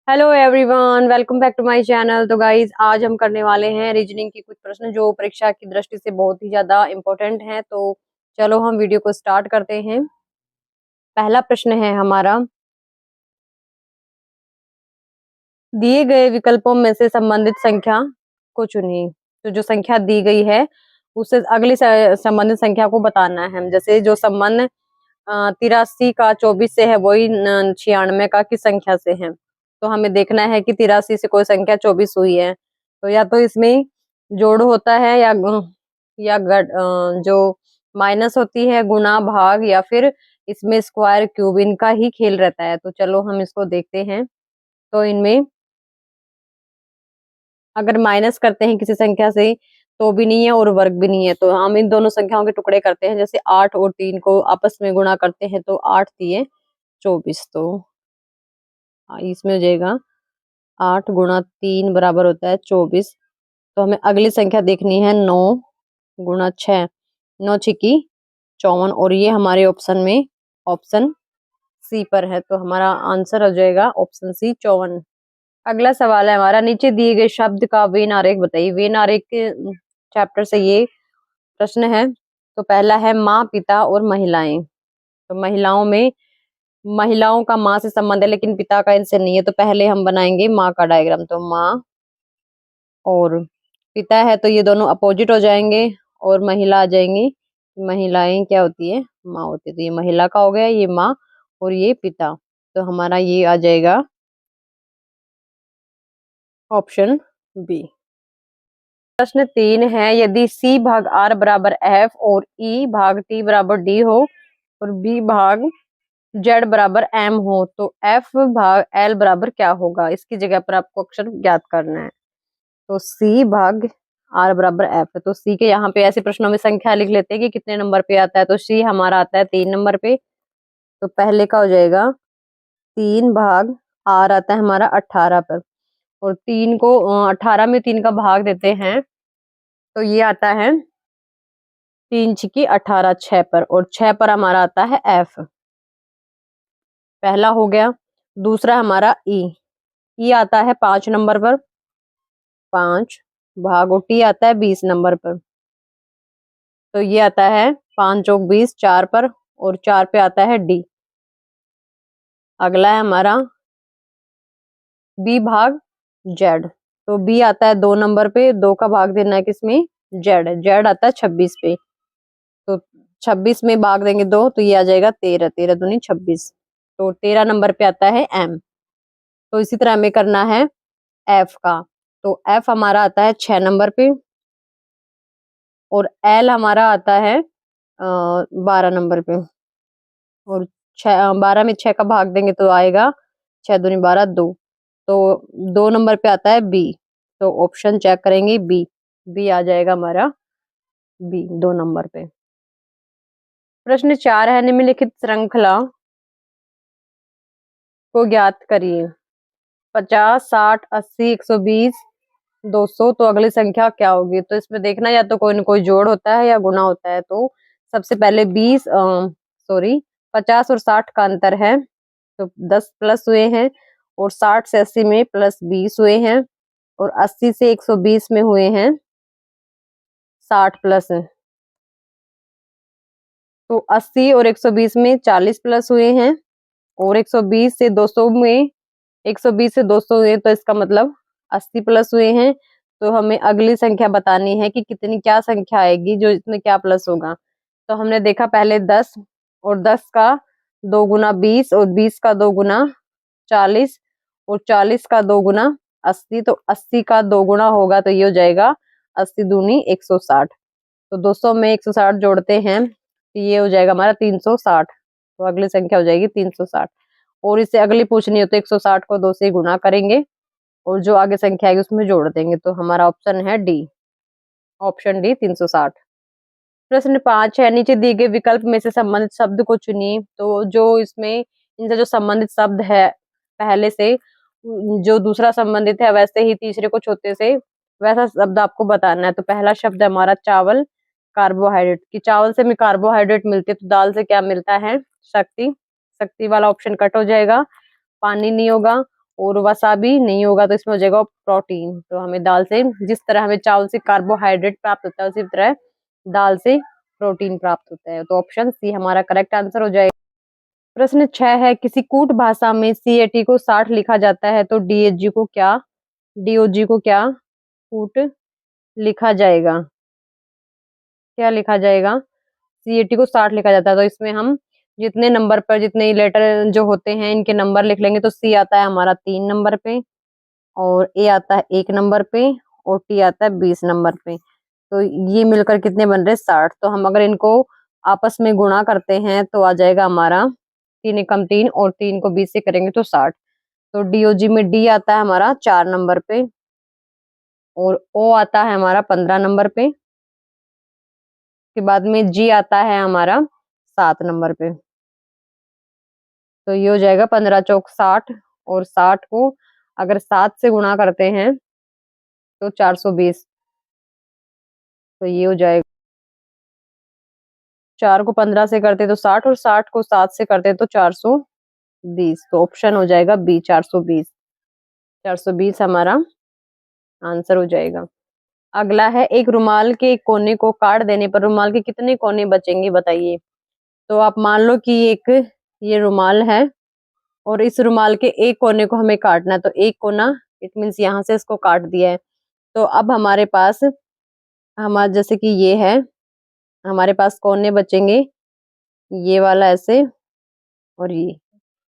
Hello everyone, welcome back to my channel. तो guys आज हम करने वाले हैं रीजनिंग की कुछ प्रश्न जो परीक्षा की दृष्टि से बहुत ही ज्यादा इम्पोर्टेंट हैं। तो चलो हम वीडियो को स्टार्ट करते हैं। पहला प्रश्न है हमारा, दिए गए विकल्पों में से संबंधित संख्या को चुनिए। तो जो संख्या दी गई है उससे अगली संबंधित संख्या को बताना है। जैसे जो संबंध 83 का 24 से है वही 96 का किस संख्या से है। तो हमें देखना है कि 83 से कोई संख्या 24 हुई है तो या तो इसमें जोड़ होता है या जो माइनस होती है गुना भाग, या फिर इसमें स्क्वायर क्यूब, इनका ही खेल रहता है। तो चलो हम इसको देखते हैं। तो इनमें अगर माइनस करते हैं किसी संख्या से तो भी नहीं है और वर्ग भी नहीं है, तो हम इन दोनों संख्याओं के टुकड़े करते हैं। जैसे 8 और 3 को आपस में गुणा करते हैं तो 8 दिए 24। तो इसमें हो जाएगा 8 × 3 बराबर होता है 24। तो हमें अगली संख्या देखनी है 9 × 6, 9 × 6 = 54, और ये हमारे ऑप्शन में ऑप्शन सी पर है। तो हमारा आंसर हो जाएगा ऑप्शन सी 54। अगला सवाल है हमारा, नीचे दिए गए शब्द का वेन आरेख बताइए। वेन आरेख के चैप्टर से ये प्रश्न है। तो पहला है माँ, पिता और महिलाएं। तो महिलाओं का माँ से संबंध है लेकिन पिता का इनसे नहीं है, तो पहले हम बनाएंगे माँ का डायग्राम। तो माँ और पिता है तो ये दोनों अपोजिट हो जाएंगे और महिला आ जाएंगी। महिलाएं क्या होती है, माँ होती है। तो ये महिला का हो गया, ये माँ और ये पिता। तो हमारा ये आ जाएगा ऑप्शन बी। प्रश्न 3 है, यदि C भाग R बराबर F और E भाग T बराबर D हो और B भाग Z बराबर M हो तो F भाग L बराबर क्या होगा। इसकी जगह पर आपको अक्षर ज्ञात करना है। तो C भाग R बराबर F है, तो C के यहाँ पे ऐसे प्रश्नों में संख्या लिख लेते हैं कि कितने नंबर पे आता है। तो C हमारा आता है 3 नंबर पे। तो पहले का हो जाएगा 3 भाग R आता है हमारा 18 पर, और 3 को 18 में 3 का भाग देते हैं तो ये आता है 3 छिकी 18, 6 पर, और 6 पर हमारा आता है F। पहला हो गया। दूसरा हमारा ई आता है 5 नंबर पर, 5 भाग, और टी आता है 20 नंबर पर। तो ये आता है 5 चौक 20, 4 पर, और 4 पे आता है डी। अगला है हमारा बी भाग जेड। तो बी आता है 2 नंबर पे, 2 का भाग देना है किसमें, जेड। जेड आता है 26 पे। तो 26 में भाग देंगे 2 तो ये आ जाएगा 13, 13 दूनी 26। तो 13 नंबर पे आता है एम। तो इसी तरह हमें करना है एफ का। तो एफ हमारा आता है 6 नंबर पे, और एल हमारा आता है 12 नंबर पे। और 12 में 6 का भाग देंगे तो आएगा 6 दूनी 12, 2। तो 2 नंबर पे आता है बी। तो ऑप्शन चेक करेंगे बी। बी आ जाएगा हमारा बी 2 नंबर पे। प्रश्न 4 है, निम्नलिखित श्रृंखला को ज्ञात करिए। 50, 60, 80, 120, 200। तो अगली संख्या क्या होगी। तो इसमें देखना या तो कोई न कोई जोड़ होता है या गुना होता है। तो सबसे पहले 50 और 60 का अंतर है तो 10 प्लस हुए हैं, और 60 से 80 में प्लस 20 हुए हैं, और 80 से 120 में हुए हैं 60 प्लस। तो 80 और 120 में 40 प्लस हुए हैं, और 120 से 200 में 120 से 200 हुए, तो इसका मतलब 80 प्लस हुए हैं। तो हमें अगली संख्या बतानी है कि कितनी क्या संख्या आएगी जो इसमें क्या प्लस होगा। तो हमने देखा पहले 10, और 10 का 2 गुना 20, और 20 का 2 गुना 40, और 40 का 2 गुना 80। तो 80 का 2 गुना होगा तो ये हो जाएगा 80 दूनी 160। तो 200 में 160 जोड़ते हैं तो ये हो जाएगा हमारा 360। तो अगली संख्या हो जाएगी 360। और इससे अगली पूछनी हो तो 160 को 2 से गुना करेंगे और जो आगे संख्या आएगी उसमें जोड़ देंगे। तो हमारा ऑप्शन है डी, ऑप्शन डी 360। प्रश्न 5 है, नीचे दिए गए विकल्प में से संबंधित शब्द को चुनिए। तो जो इसमें इनसे जो संबंधित शब्द है पहले से जो दूसरा संबंधित है वैसे ही तीसरे को चौथे से वैसा शब्द आपको बताना है। तो पहला शब्द है हमारा चावल, कार्बोहाइड्रेट। की चावल से हमें कार्बोहाइड्रेट मिलती है तो दाल से क्या मिलता है, शक्ति। शक्ति वाला ऑप्शन कट हो जाएगा, पानी नहीं होगा। और वसाबी नहीं होगा तो इसमें हो जाएगा प्रोटीन। तो हमें दाल से, जिस तरह हमें चावल से कार्बोहाइड्रेट प्राप्त होता है उसी तरह दाल से प्रोटीन प्राप्त होता है। तो ऑप्शन सी हमारा करेक्ट आंसर हो जाएगा। प्रश्न 6 है, किसी कूट भाषा में CAT को 60 लिखा जाता है तो DOG को क्या कूट लिखा जाएगा? क्या लिखा जाएगा? CAT को 60 लिखा जाता है तो इसमें हम जितने नंबर पर जितने लेटर जो होते हैं इनके नंबर लिख लेंगे। तो C आता है हमारा 3 नंबर पे, और A आता है 1 नंबर पे, और T आता है 20 नंबर पे। तो ये मिलकर कितने बन रहे? 60। तो हम अगर इनको आपस में गुणा करते हैं तो आ जाएगा हमारा 3 एकम 3 और 3 को 20 से करेंगे तो 60। तो DOG में D आता है हमारा 4 नंबर पे, और O आता है हमारा 15 नंबर पे, के बाद में G आता है हमारा 7 नंबर पे। तो ये हो जाएगा 15 चौक 60, और 60 को अगर 7 से गुणा करते हैं तो 420। तो ये हो जाएगा, 4 को 15 से करते तो 60, और 60 को 7 से करते तो 420। तो ऑप्शन हो जाएगा बी 420। 420 हमारा आंसर हो जाएगा। अगला है, एक रुमाल के एक कोने को काट देने पर रुमाल के कितने कोने बचेंगे बताइए। तो आप मान लो कि एक ये रुमाल है और इस रुमाल के एक कोने को हमें काटना है। तो एक कोना, इट मीन्स यहाँ से इसको काट दिया है। तो अब हमारे पास हमारा जैसे कि ये है, हमारे पास कोने बचेंगे ये वाला ऐसे, और ये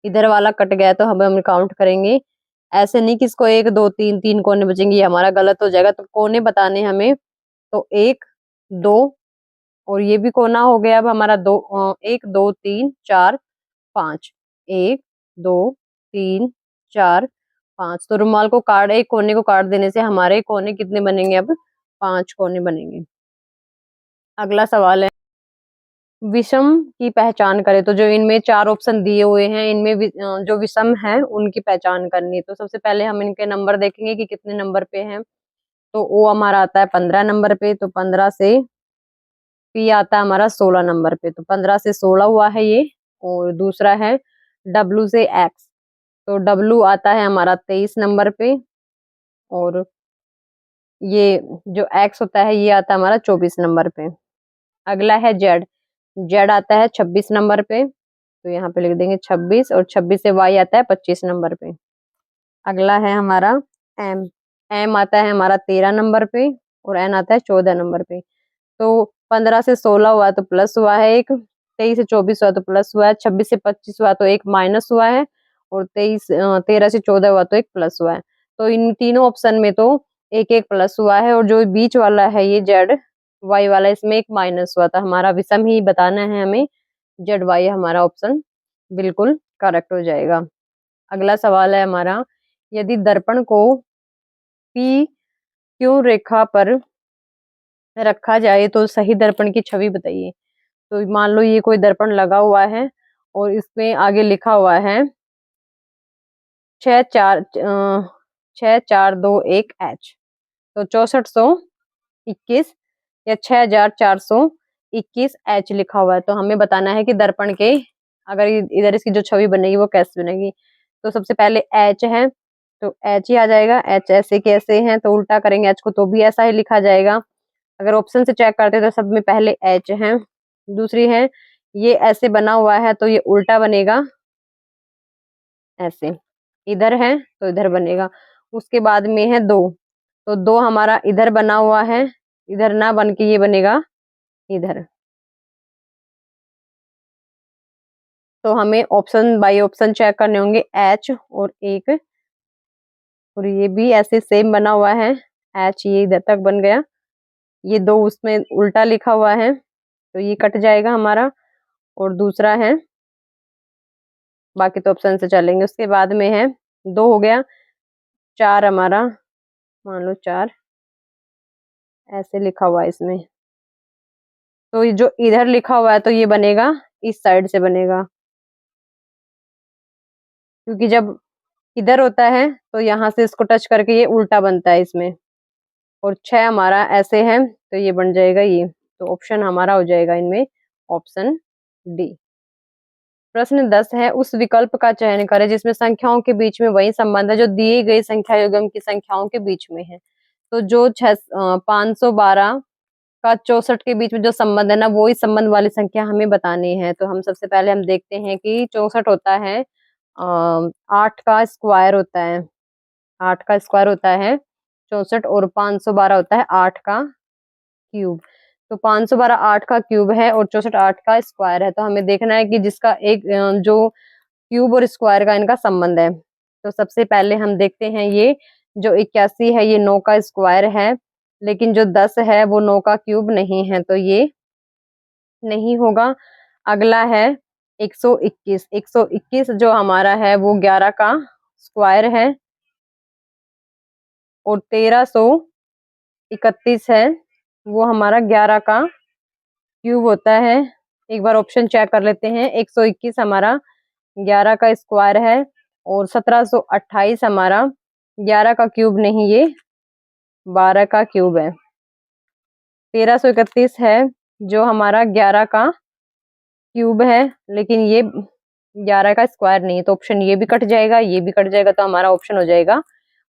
इधर वाला कट गया तो हम काउंट करेंगे। ऐसे नहीं कि इसको 1 2 3 3 कोने बचेंगे, ये हमारा गलत हो जाएगा। तो कोने बताने हमें, तो 1 2, और ये भी कोना हो गया। अब हमारा 1 2 3 4 5, 1 2 3 4 5। तो रुमाल को काट, एक कोने को काट देने से हमारे कोने कितने बनेंगे? अब 5 कोने बनेंगे। अगला सवाल है, विषम की पहचान करें। तो जो इनमें 4 ऑप्शन दिए हुए हैं इनमें जो विषम है उनकी पहचान करनी है। तो सबसे पहले हम इनके नंबर देखेंगे कि कितने नंबर पे हैं। तो ओ हमारा आता है 15 नंबर पे, तो 15 से पी आता है हमारा 16 नंबर पे, तो 15 से 16 हुआ है ये। और दूसरा है डब्लू से एक्स, तो डब्लू आता है हमारा 23 नंबर पे, और ये जो एक्स होता है ये आता है हमारा 24 नंबर पे। अगला है जेड, जेड आता है 26 नंबर पे, तो यहाँ पे लिख देंगे 26, और 26 से वाई आता है 25 नंबर पे। अगला है हमारा एम, एम आता है हमारा 13 नंबर पे, और एन आता है 14 नंबर पे। तो 15 से 16 हुआ तो प्लस हुआ है एक, 23 से 24 हुआ तो प्लस हुआ है, 26 से 25 हुआ तो एक माइनस हुआ है, और 13 से 14 हुआ तो एक प्लस हुआ है। तो इन तीनों ऑप्शन में तो एक एक प्लस हुआ है, और जो बीच वाला है ये जेड वाई वाला, इसमें एक माइनस हुआ था। हमारा विषम ही बताना है हमें, जेड वाई हमारा ऑप्शन बिल्कुल करेक्ट हो जाएगा। अगला सवाल है हमारा, यदि दर्पण को पी क्यू रेखा पर रखा जाए तो सही दर्पण की छवि बताइए। तो मान लो ये कोई दर्पण लगा हुआ है और इसमें आगे लिखा हुआ है 6421H, तो 6421 या 6421H लिखा हुआ है। तो हमें बताना है कि दर्पण के अगर इधर इसकी जो छवि बनेगी वो कैसे बनेगी। तो सबसे पहले H है तो H ही आ जाएगा। H ऐसे कैसे है तो उल्टा करेंगे H को तो भी ऐसा ही लिखा जाएगा। अगर ऑप्शन से चेक करते तो सब में पहले H है। दूसरी है ये ऐसे बना हुआ है तो ये उल्टा बनेगा ऐसे, इधर है तो इधर बनेगा। उसके बाद में है 2, तो 2 हमारा इधर बना हुआ है, इधर ना बन के ये बनेगा इधर। तो हमें ऑप्शन बाय ऑप्शन चेक करने होंगे H और एक, और ये भी ऐसे सेम बना हुआ है H, ये इधर तक बन गया। ये 2 उसमें उल्टा लिखा हुआ है तो ये कट जाएगा हमारा। और दूसरा है, बाकी तो ऑप्शन से चलेंगे। उसके बाद में है 2 हो गया, 4 हमारा, मान लो 4 ऐसे लिखा हुआ है इसमें। तो ये जो इधर लिखा हुआ है तो ये बनेगा इस साइड से बनेगा, क्योंकि जब इधर होता है तो यहाँ से इसको टच करके ये उल्टा बनता है इसमें। और 6 हमारा ऐसे है तो ये बन जाएगा ये। तो ऑप्शन हमारा हो जाएगा इनमें ऑप्शन डी। प्रश्न 10 है, उस विकल्प का चयन करें जिसमें संख्याओं के बीच में वही संबंध है जो दिए गई संख्या युग्म की संख्याओं के बीच में है। तो जो 512 का 64 के बीच में जो संबंध है ना, वो ही संबंध वाली संख्या हमें बतानी है। तो हम सबसे पहले हम देखते हैं कि 64 होता है 8 का स्क्वायर होता है, 8 का स्क्वायर होता है 64, और 512 होता है 8 का क्यूब। तो 512 8 का क्यूब है और 64 8 का स्क्वायर है। तो हमें देखना है कि जिसका एक जो क्यूब और स्क्वायर का इनका संबंध है। तो सबसे पहले हम देखते हैं, ये जो 81 है ये 9 का स्क्वायर है, लेकिन जो 10 है वो 9 का क्यूब नहीं है, तो ये नहीं होगा। अगला है 121, 121 जो हमारा है वो 11 का स्क्वायर है और 1331 है वो हमारा 11 का क्यूब होता है। एक बार ऑप्शन चेक कर लेते हैं, 121 हमारा 11 का स्क्वायर है और 1728 हमारा 11 का क्यूब नहीं, ये 12 का क्यूब है। 1331 है जो हमारा 11 का क्यूब है, लेकिन ये 11 का स्क्वायर नहीं है, तो ऑप्शन ये भी कट जाएगा, ये भी कट जाएगा, तो हमारा ऑप्शन हो जाएगा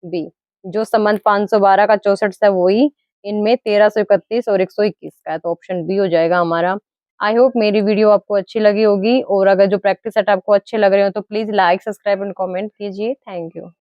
बी। जो संबंध 512 का 64 है वही इनमें 1331 और 121 का है, तो ऑप्शन बी हो जाएगा हमारा। आई होप मेरी वीडियो आपको अच्छी लगी होगी, और अगर जो प्रैक्टिस सेट आपको अच्छे लग रहे हो तो please like, subscribe and comment कीजिए। Thank you.